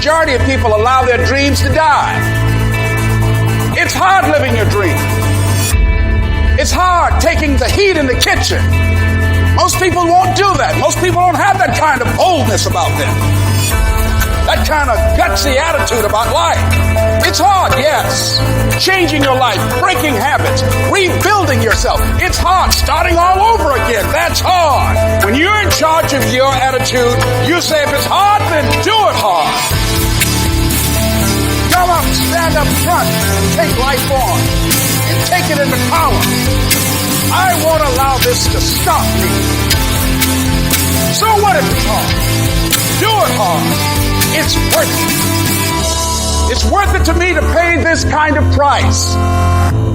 majority of people allow their dreams to die. It's hard living your dream. It's hard taking the heat in the kitchen. Most people won't do that. Most people don't have that kind of boldness about them. That kind of gutsy attitude about life. It's hard, yes. Changing your life, breaking habits, rebuilding yourself. It's hard. Starting all over again. That's hard. When you're in charge of your attitude, you say, if it's hard, then do it hard. Come up, stand up front, and take life on. And take it into power. I won't allow this to stop me. So what if it's hard? Do it hard. It's worth it. It's worth it to me to pay this kind of price.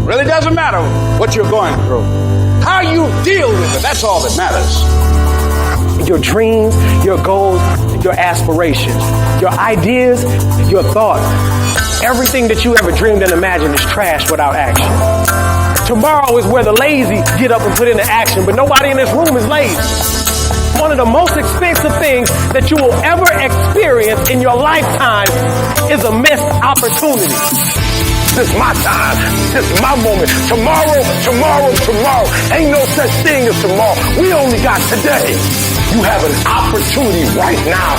Really doesn't matter what you're going through. How you deal with it, that's all that matters. Your dreams, your goals, your aspirations, your ideas, your thoughts. Everything that you ever dreamed and imagined is trash without action. Tomorrow is where the lazy get up and put into action, but nobody in this room is lazy. One of the most expensive things that you will ever experience in your lifetime is a missed opportunity. This is my time. This is my moment. Tomorrow. Ain't no such thing as tomorrow. We only got today. You have an opportunity right now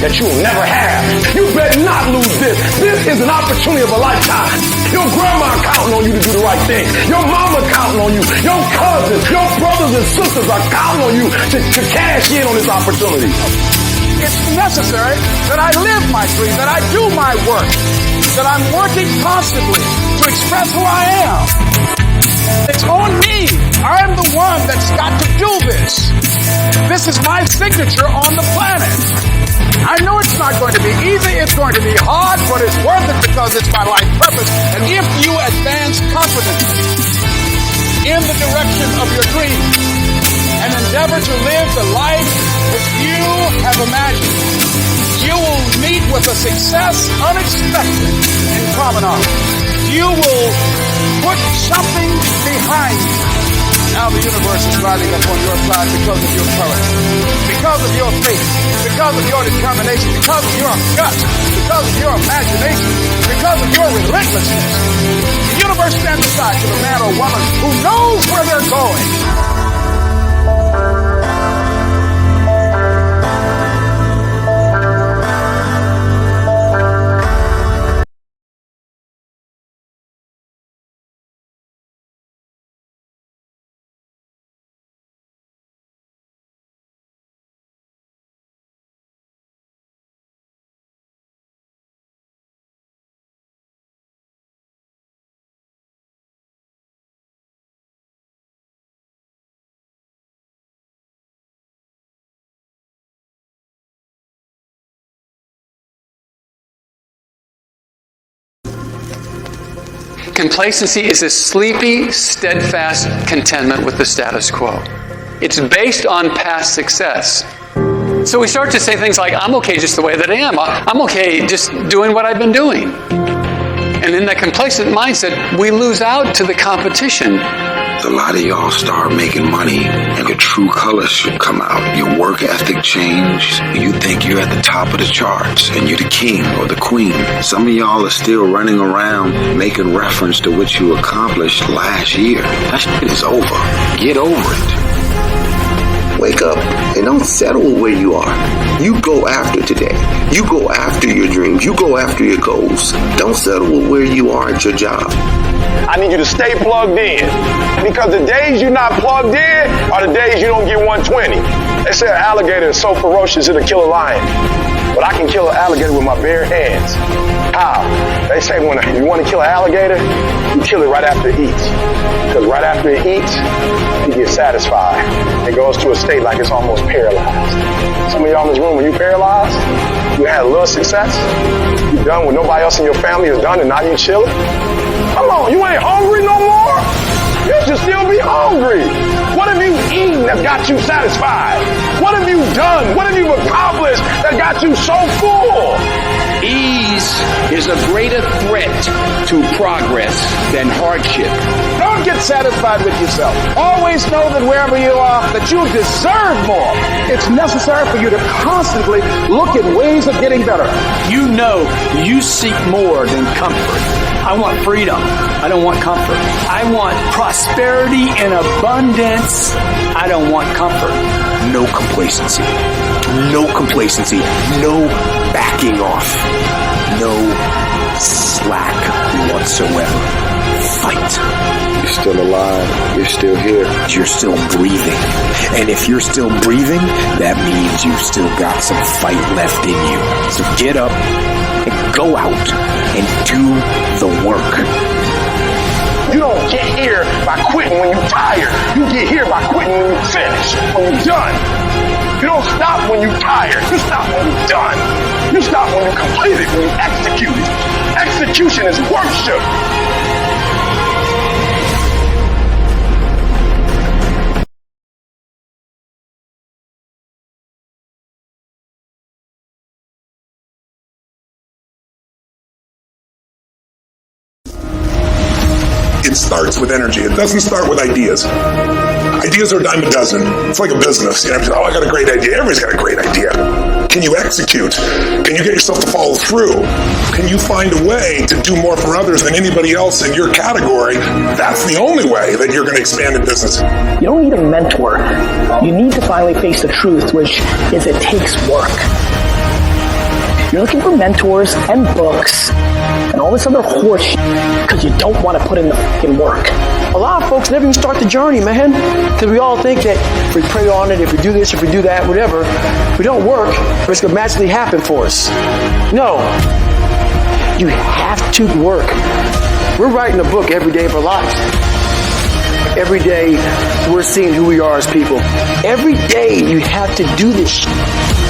that you will never have. You better not lose this. This is an opportunity of a lifetime. Your grandma counting on you to do the right thing. Your mama counting on you. Your cousins, your brothers and sisters are counting on you to cash in on this opportunity. It's necessary that I live my dream, that I do my work, that I'm working constantly to express who I am. It's on me. I'm the one that's got to do this. This is my signature on the planet. I know it's not going to be easy. It's going to be hard, but it's worth it because it's my life purpose. And if you advance confidently in the direction of your dream and endeavor to live the life that you have imagined, you will meet with a success unexpected in promenade. You will put something behind you. Now the universe is riding up on your side because of your courage, because of your faith, because of your determination, because of your guts, because of your imagination, because of your relentlessness. The universe stands aside to the man or woman who knows where they're going. Complacency is a sleepy, steadfast contentment with the status quo. It's based on past success. So we start to say things like, I'm okay just the way that I am. I'm okay just doing what I've been doing. And in that complacent mindset, we lose out to the competition. A lot of y'all start making money and your true colors should come out. Your work ethic changed. You think you're at the top of the charts and you're the king or the queen. Some of y'all are still running around making reference to what you accomplished last year. That shit is over. Get over it. Wake up and don't settle where you are. You go after today. You go after your dreams. You go after your goals. Don't settle with where you are at your job. I need you to stay plugged in. Because the days you're not plugged in are the days you don't get 120. They say an alligator is so ferocious it'll kill a lion. But I can kill an alligator with my bare hands. How? They say when you want to kill an alligator, you kill it right after it eats. Because right after it eats, it gets satisfied. It goes to a state like it's almost paralyzed. Some of y'all in this room, when you paralyzed, you had a little success, you done what nobody else in your family has done, and now you chilling. Come on, you ain't hungry no more? You should still be hungry. What have you eaten that got you satisfied? What have you done? What have you accomplished that got you so full? Ease is a greater threat to progress than hardship. Don't get satisfied with yourself. Always know that wherever you are, that you deserve more. It's necessary for you to constantly look at ways of getting better. You know you seek more than comfort. I want freedom. I don't want comfort. I want prosperity and abundance. I don't want comfort. No complacency. No complacency. No backing off. No slack whatsoever. Fight. You're still alive. You're still here. You're still breathing. And if you're still breathing, that means you've still got some fight left in you. So get up and go out and do the work. You don't get here by quitting when you're tired. You get here by quitting when you're finished, when you're done. You don't stop when you're tired. You stop when you're done. You stop when you complete it, when you execute it. Execution is worship. It starts with energy. It doesn't start with ideas. Ideas are a dime a dozen. It's like a business. You know, I got a great idea. Everybody's got a great idea. Can you execute? Can you get yourself to follow through? Can you find a way to do more for others than anybody else in your category? That's the only way that you're going to expand in business. You don't need a mentor. You need to finally face the truth, which is it takes work. You're looking for mentors and books and all this other horse because you don't want to put in the fucking work. A lot of folks never even start the journey, man, because we all think that if we pray on it, if we do this, if we do that, whatever, if we don't work, it's going to magically happen for us. No. You have to work. We're writing a book every day of our lives. Every day we're seeing who we are as people. Every day you have to do this shit.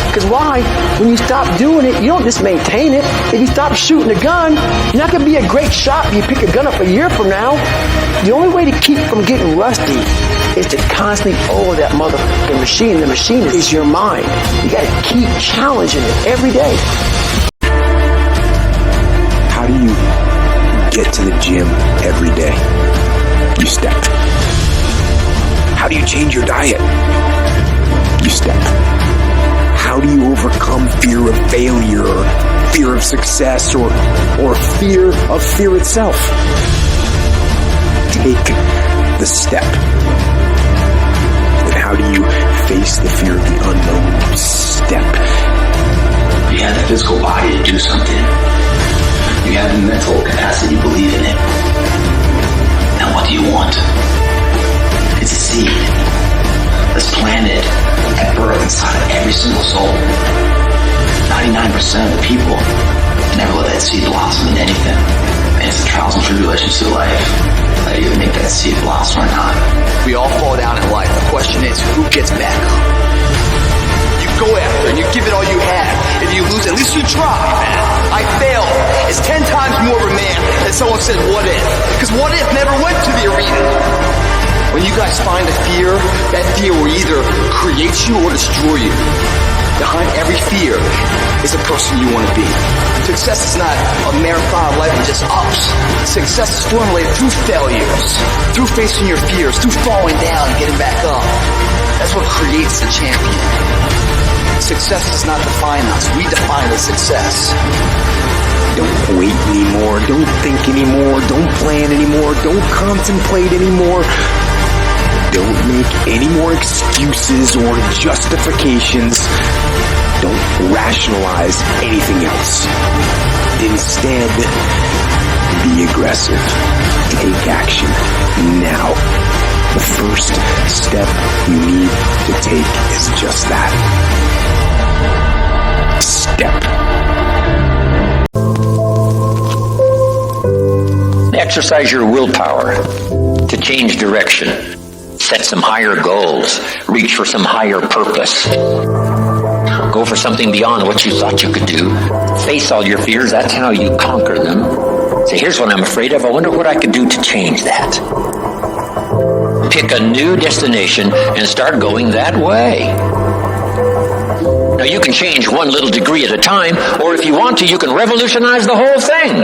Because why? When you stop doing it, you don't just maintain it. If you stop shooting a gun, you're not going to be a great shot if you pick a gun up a year from now. The only way to keep from getting rusty is to constantly oil that motherfucking machine. The machine is your mind. You got to keep challenging it every day. How do you get to the gym every day? You step. How do you change your diet? You step. How do you overcome fear of failure, or fear of success, or fear of fear itself? Take the step. And how do you face the fear of the unknown? Step. You have the physical body to do something. You have the mental capacity to believe in it. Now what do you want? It's a seed that's planted at birth inside of every single soul. 99% of the people never let that seed blossom into anything. And it's the trials and tribulations of life that either make that seed blossom or not. We all fall down in life. The question is, who gets back up? You go after and you give it all you have. If you lose, at least you try, man. I failed. It's 10 times more of a man than someone said, what if? Because what if never went to the arena. When you guys find a fear, that fear will either create you or destroy you. Behind every fear is the person you want to be. Success is not a marathon of life with just ups. Success is formulated through failures, through facing your fears, through falling down and getting back up. That's what creates the champion. Success does not define us. We define the success. Don't wait anymore. Don't think anymore. Don't plan anymore. Don't contemplate anymore. Don't make any more excuses or justifications. Don't rationalize anything else. Instead, be aggressive. Take action now. The first step you need to take is just that. Step. Exercise your willpower to change direction. Set some higher goals. Reach for some higher purpose. Go for something beyond what you thought you could do. Face all your fears. That's how you conquer them. Say, here's what I'm afraid of. I wonder what I could do to change that. Pick a new destination and start going that way. Now, you can change one little degree at a time, or if you want to, you can revolutionize the whole thing.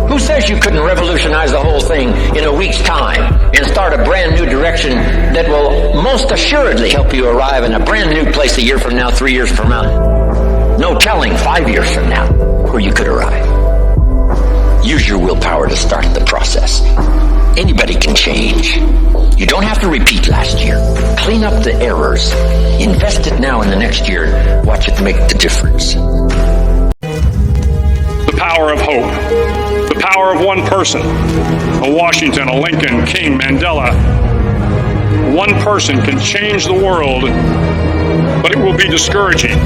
Who says you couldn't revolutionize the whole thing in a week's time and start a brand new direction that will most assuredly help you arrive in a brand new place a year from now, 3 years from now? No telling 5 years from now where you could arrive. Use your willpower to start the process. Anybody can change. You don't have to repeat last year. Clean up the errors. Invest it now in the next year. Watch it make the difference. The power of hope. The power of one person. A Washington, a Lincoln, King, Mandela. One person can change the world, but it will be discouraging.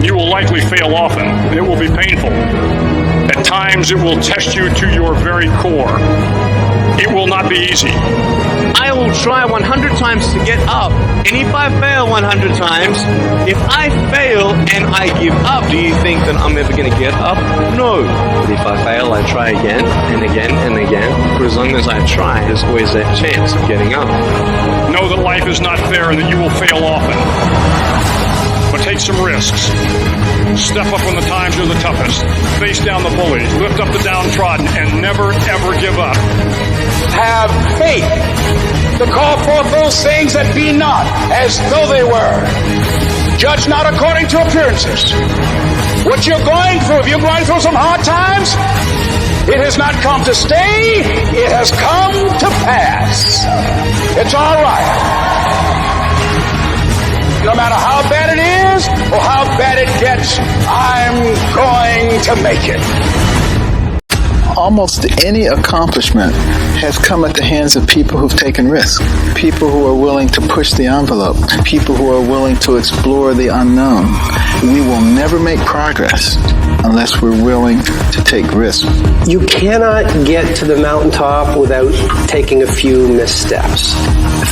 You will likely fail often. It will be painful. At times, it will test you to your very core. It will not be easy. I will try 100 times to get up. And if I fail 100 times, if I fail and I give up, do you think that I'm ever going to get up? No. But if I fail, I try again and again and again. For as long as I try, there's always that chance of getting up. Know that life is not fair and that you will fail often. But take some risks. Step up when the times are the toughest. Face down the bullies. Lift up the downtrodden. And never, ever give up. Have faith to call forth those things that be not as though they were. Judge not according to appearances. What you're going through, if you're going through some hard times, it has not come to stay. It has come to pass. It's all right. No matter how bad it is or how bad it gets, I'm going to make it. Almost any accomplishment has come at the hands of people who've taken risks, people who are willing to push the envelope, people who are willing to explore the unknown. We will never make progress unless we're willing to take risks. You cannot get to the mountaintop without taking a few missteps.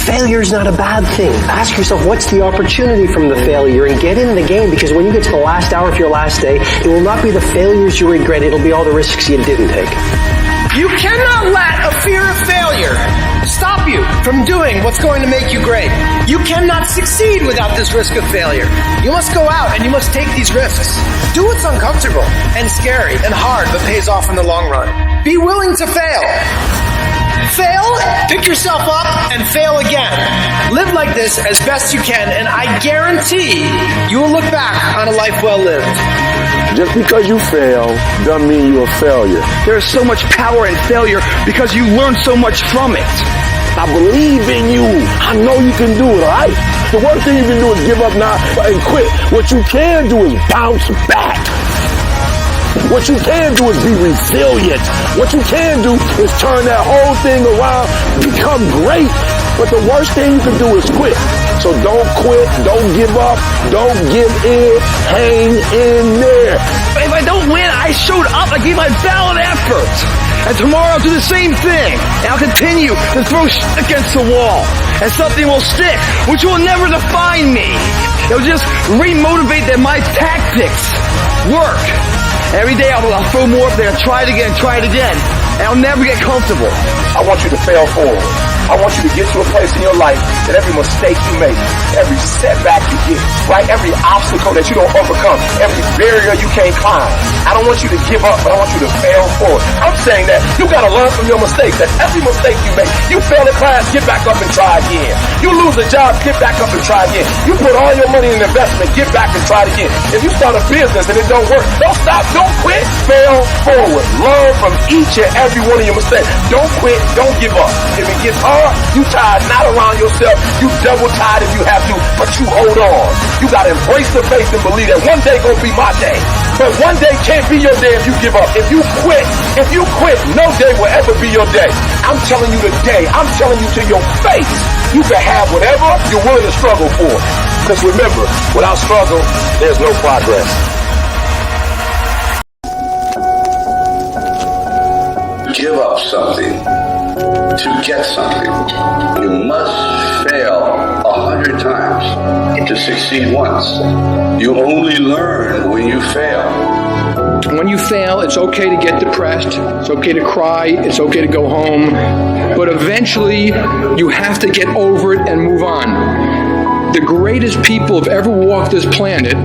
Failure is not a bad thing. Ask yourself, what's the opportunity from the failure, and get in the game, because when you get to the last hour of your last day, it will not be the failures you regret, it'll be all the risks you didn't take. You cannot let a fear of failure stop you from doing what's going to make you great. You cannot succeed without this risk of failure. You must go out and you must take these risks. Do what's uncomfortable and scary and hard but pays off in the long run. Be willing to fail. Fail, pick yourself up, and fail again. Live like this as best you can, and I guarantee you will look back on a life well lived. Just because you fail doesn't mean you're a failure. There is so much power in failure because you learn so much from it. I believe in you. I know you can do it, all right? The worst thing you can do is give up now and quit. What you can do is bounce back. What you can do is be resilient. What you can do is turn that whole thing around, become great. But the worst thing you can do is quit. So don't quit, don't give up, don't give in, hang in there. If I don't win, I showed up, I gave my valid effort. And tomorrow I'll do the same thing. And I'll continue to throw shit against the wall. And something will stick, which will never define me. It'll just re-motivate that my tactics work. Every day I'll throw more up there, try it again, and I'll never get comfortable. I want you to fail forward. I want you to get to a place in your life that every mistake you make, every setback you get, right, every obstacle that you don't overcome, every barrier you can't climb. I don't want you to give up, but I want you to fail forward. I'm saying that you got to learn from your mistakes, that every mistake you make, you fail in class, get back up and try again. You lose a job, get back up and try again. You put all your money in investment, get back and try it again. If you start a business and it don't work, don't stop, don't quit, fail forward. Learn from each and every one of your mistakes. Don't quit, don't give up. If it gets hard, you tied not around yourself, you double tied if you have to, but you hold on. You gotta embrace the faith and believe that one day gonna be my day. But one day can't be your day if you give up. If you quit, no day will ever be your day. I'm telling you today, I'm telling you to your face, you can have whatever you're willing to struggle for. Because remember, without struggle, there's no progress. Give up something to get something. You must fail 100 times to succeed once. You only learn when you fail. When you fail, it's okay to get depressed. It's okay to cry. It's okay to go home. But eventually, you have to get over it and move on. the greatest people have ever walked this planet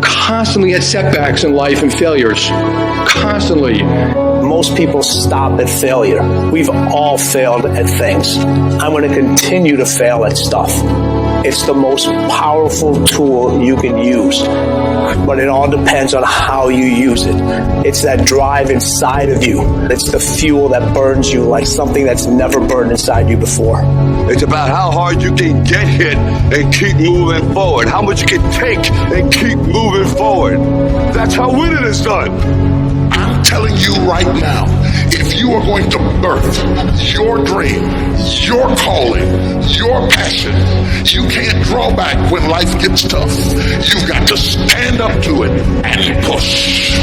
constantly had setbacks in life and failures. Constantly. Most people stop at failure. We've all failed at things. I'm going to continue to fail at stuff. It's the most powerful tool you can use. But it all depends on how you use it. It's that drive inside of you. It's the fuel that burns you like something that's never burned inside you before. It's about how hard you can get hit and keep moving forward. How much you can take and keep moving forward. That's how winning is done. I'm telling you right now, if you are going to birth your dream, your calling, your passion, you can't draw back when life gets tough. You've got to stand up to it and push.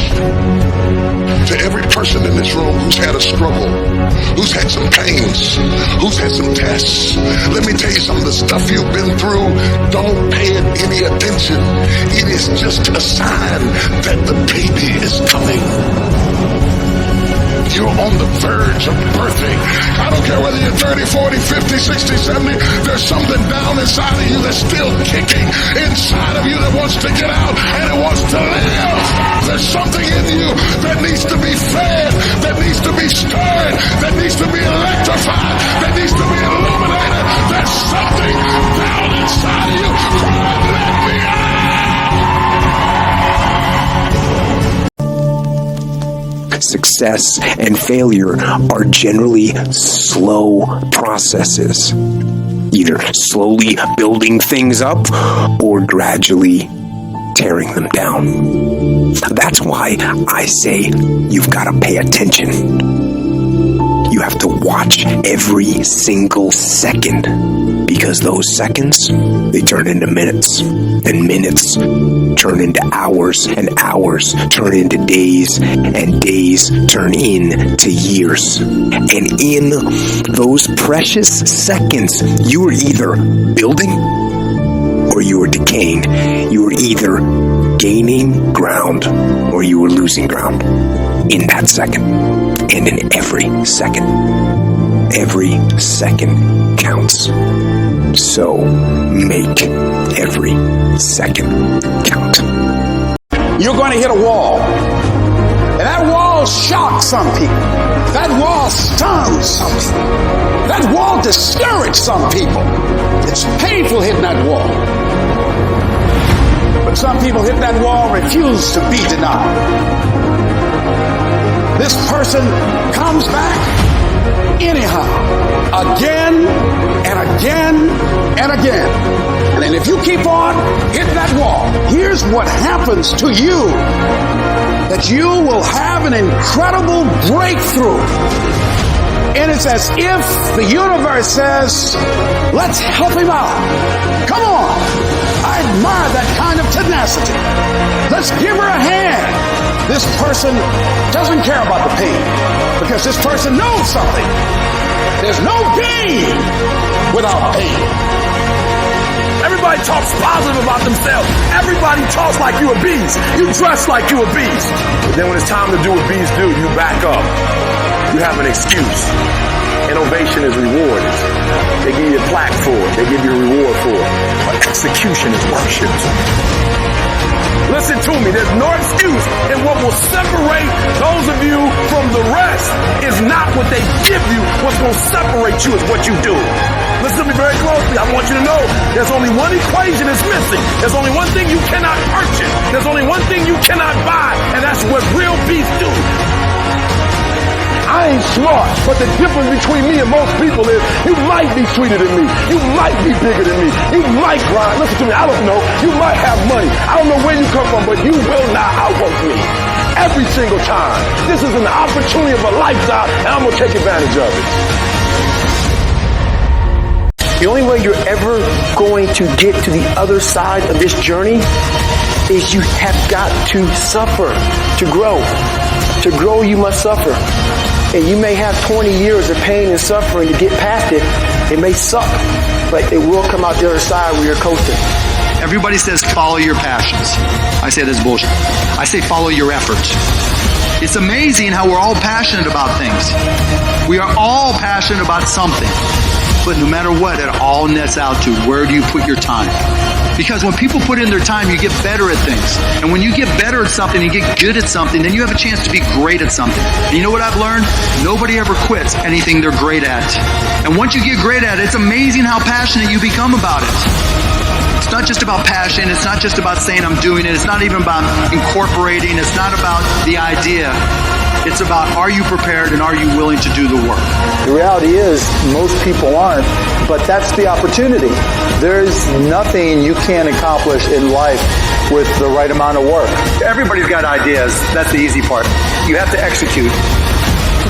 To every person in this room who's had a struggle, who's had some pains, who's had some tests, let me tell you some of the stuff you've been through. Don't pay it any attention. It is just a sign that the baby is coming. You're on the verge of birthing. I don't care whether you're 30, 40, 50, 60, 70. There's something down inside of you that's still kicking inside of you that wants to get out and it wants to live. There's something in you that needs to be fed, that needs to be stirred, that needs to be electrified, that needs to be illuminated. There's something down inside of you. Cry, let me out. Success and failure are generally slow processes, either slowly building things up or gradually tearing them down. That's why I say you've got to pay attention. You have to watch every single second, because those seconds, they turn into minutes, and minutes turn into hours, and hours turn into days, and days turn into years. And in those precious seconds, you are either building or you are decaying. You are either gaining ground or you are losing ground in that second, and in every second. Every second counts. So make every second count. You're going to hit a wall. And that wall shocks some people. That wall stuns some people. That wall discouraged some people. It's painful hitting that wall. But some people hit that wall refuse to be denied. This person comes back anyhow, again and again and again. And then if you keep on hitting that wall, here's what happens to you. That you will have an incredible breakthrough. And it's as if the universe says, let's help him out. Come on. I admire that kind of tenacity. Let's give her a hand. This person doesn't care about the pain because this person knows something. There's no gain without pain. Everybody talks positive about themselves. Everybody talks like you a beast. You dress like you a beast. But then when it's time to do what beasts do, you back up. You have an excuse. Innovation is rewarded. They give you a plaque for it. They give you a reward for it. But execution is worshipped. Listen to me, there's no excuse, and what will separate those of you from the rest is not what they give you. What's going to separate you is what you do. Listen to me very closely. I want you to know there's only one equation that's missing. There's only one thing you cannot purchase. There's only one thing you cannot buy, and that's what real beasts do. I ain't smart, but the difference between me and most people is you might be sweeter than me. You might be bigger than me. You might grind. Listen to me, I don't know. You might have money. I don't know where you come from, but you will not outwork me. Every single time. This is an opportunity of a lifestyle, and I'm going to take advantage of it. The only way you're ever going to get to the other side of this journey is you have got to suffer to grow. To grow, you must suffer. And you may have 20 years of pain and suffering to get past it. It may suck, but it will come out the other side where you're coasting. Everybody says follow your passions. I say that's bullshit. I say follow your efforts. It's amazing how we're all passionate about things. We are all passionate about something. But no matter what, it all nets out to where do you put your time? Because when people put in their time, you get better at things. And when you get better at something, you get good at something, then you have a chance to be great at something. And you know what I've learned? Nobody ever quits anything they're great at. And once you get great at it, it's amazing how passionate you become about it. It's not just about passion. It's not just about saying I'm doing it. It's not even about incorporating. It's not about the idea. It's about, are you prepared and are you willing to do the work? The reality is, most people aren't, but that's the opportunity. There's nothing you can't accomplish in life with the right amount of work. Everybody's got ideas. That's the easy part. You have to execute.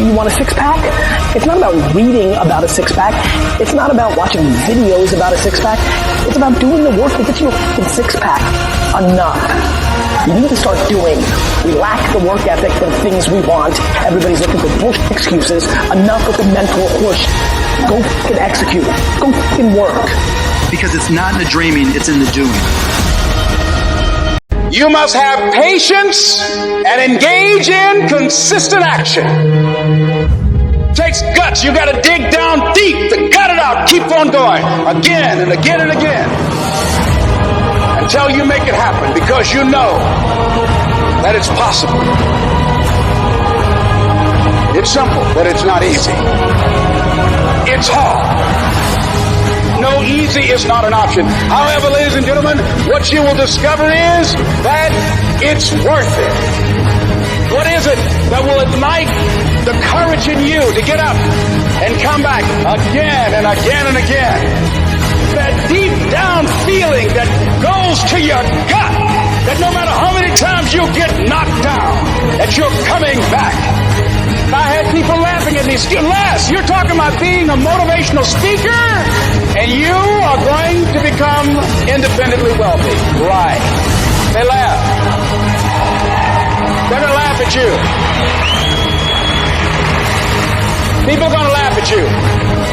You want a six-pack? It's not about reading about a six-pack. It's not about watching videos about a six-pack. It's about doing the work to get you a six-pack. Enough. You need to start doing. We lack the work ethic for the things we want. Everybody's looking for bullshit excuses. Enough with the mental push. Go f***ing execute. Go f***ing work. Because it's not in the dreaming, it's in the doing. You must have patience and engage in consistent action. Takes guts. You got to dig down deep to gut it out. Keep on going again and again and again until you make it happen, because you know that it's possible. It's simple, but it's not easy. It's hard. No, easy is not an option. However, ladies and gentlemen, what you will discover is that it's worth it. What is it that will ignite the courage in you to get up and come back again and again and again? That deep down feeling that goes to your gut, that no matter how many times you get knocked down, that you're coming back. I had people laughing at me. Les, you're talking about being a motivational speaker, and you are going to become independently wealthy. Right. They laugh. They're going to laugh at you. People are going to laugh at you.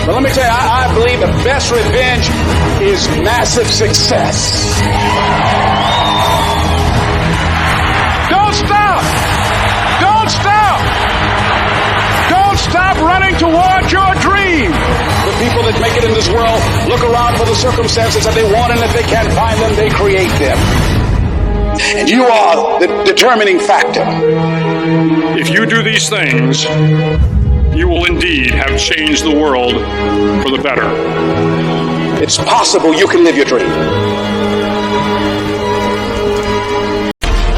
But let me tell you, I believe the best revenge is massive success. Don't stop. Don't stop. Don't stop running toward your dream. The people that make it in this world look around for the circumstances that they want, and if they can't find them, they create them. And you are the determining factor. If you do these things, you will indeed have changed the world for the better. It's possible you can live your dream.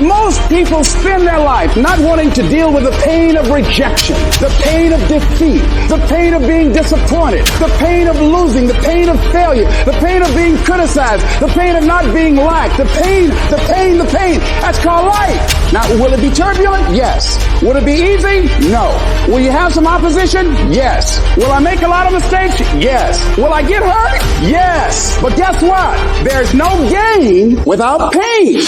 Most people spend their life not wanting to deal with the pain of rejection, the pain of defeat, the pain of being disappointed, the pain of losing, the pain of failure, the pain of being criticized, the pain of not being liked, the pain. That's called life. Now, will it be turbulent? Yes. Will it be easy? No. Will you have some opposition? Yes. Will I make a lot of mistakes? Yes. Will I get hurt? Yes. But guess what? There's no gain without pain.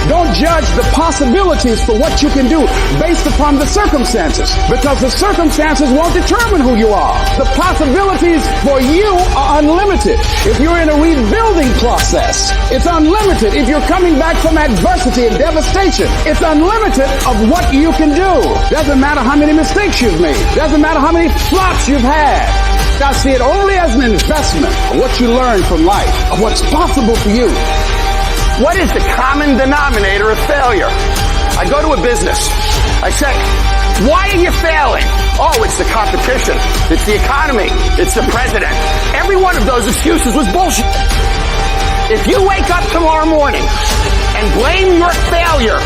Don't judge the possibilities for what you can do based upon the circumstances, because the circumstances won't determine who you are. The possibilities for you are unlimited. If you're in a rebuilding process, it's unlimited. If you're coming back from adversity and devastation, it's unlimited of what you can do. Doesn't matter how many mistakes you've made. Doesn't matter how many flops you've had. I see it only as an investment of what you learn from life, of what's possible for you. What is the common denominator of failure? I go to a business. I say, why are you failing? Oh, it's the competition. It's the economy. It's the president. Every one of those excuses was bullshit. If you wake up tomorrow morning and blame your failure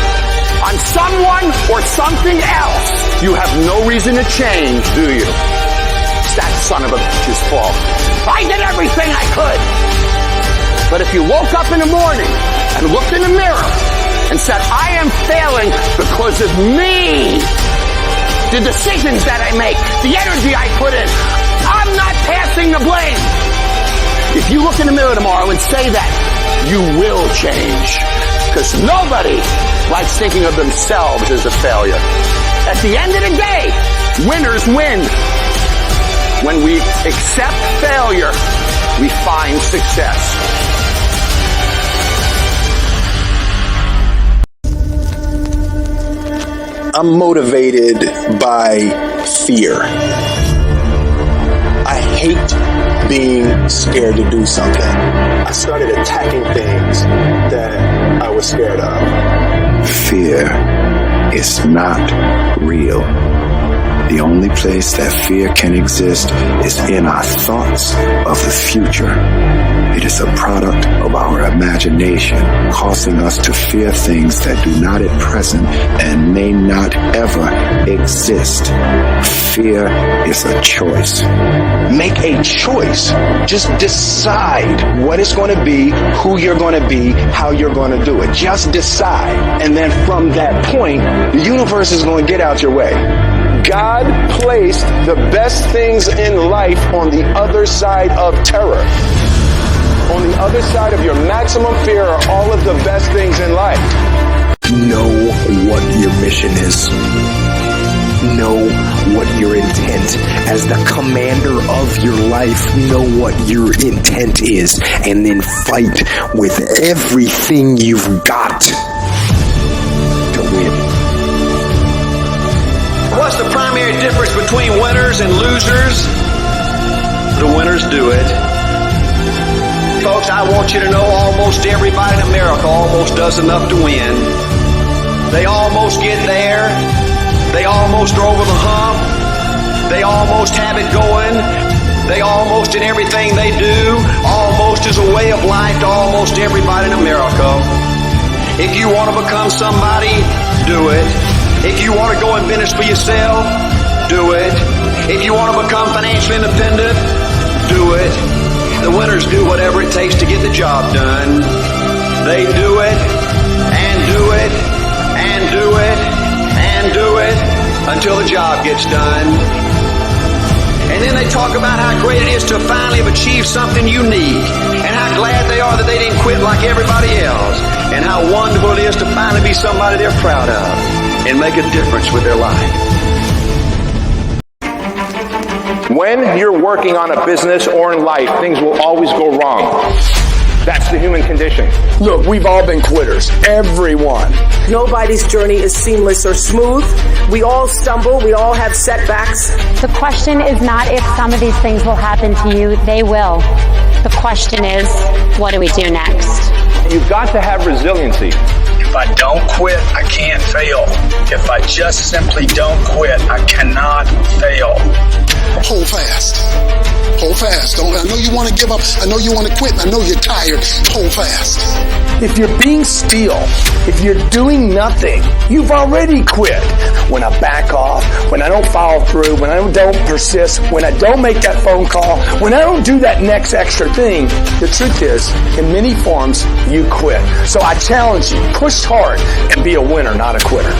on someone or something else, you have no reason to change, do you? It's that son of a bitch's fault. I did everything I could. But if you woke up in the morning and looked in the mirror and said, I am failing because of me, the decisions that I make, the energy I put in, I'm not passing the blame. If you look in the mirror tomorrow and say that, you will change. Because nobody likes thinking of themselves as a failure. At the end of the day, winners win. When we accept failure, we find success. I'm motivated by fear. I hate being scared to do something. I started attacking things that I was scared of. Fear is not real. The only place that fear can exist is in our thoughts of the future. It is a product of our imagination, causing us to fear things that do not at present and may not ever exist. Fear is a choice. Make a choice. Just decide what it's going to be, who you're going to be, how you're going to do it. Just decide. And then from that point, the universe is going to get out your way. God placed the best things in life on the other side of terror. On the other side of your maximum fear are all of the best things in life. Know what your mission is. Know what your intent. As the commander of your life, know what your intent is. And then fight with everything you've got to win. What's the primary difference between winners and losers? The winners do it. Folks, I want you to know almost everybody in America almost does enough to win. They almost get there. They almost are over the hump. They almost have it going. They almost in everything they do. Almost is a way of life to almost everybody in America. If you want to become somebody, do it. If you want to go in business for yourself, do it. If you want to become financially independent, do it. The winners do whatever it takes to get the job done. They do it, and do it, and do it, and do it, until the job gets done. And then they talk about how great it is to finally have achieved something unique, and how glad they are that they didn't quit like everybody else, and how wonderful it is to finally be somebody they're proud of and make a difference with their life. When you're working on a business or in life, things will always go wrong. That's the human condition. Look, we've all been quitters. Everyone. Nobody's journey is seamless or smooth. We all stumble. We all have setbacks. The question is not if some of these things will happen to you. They will. The question is, what do we do next? You've got to have resiliency. If I don't quit, I can't fail. If I just simply don't quit, I cannot fail. Hold fast. Hold fast. I know you want to give up. I know you want to quit. I know you're tired. Hold fast. If you're being still, if you're doing nothing, you've already quit. When I back off, when I don't follow through, when I don't persist, when I don't make that phone call, when I don't do that next extra thing, the truth is, in many forms, you quit. So I challenge you, push hard and be a winner, not a quitter.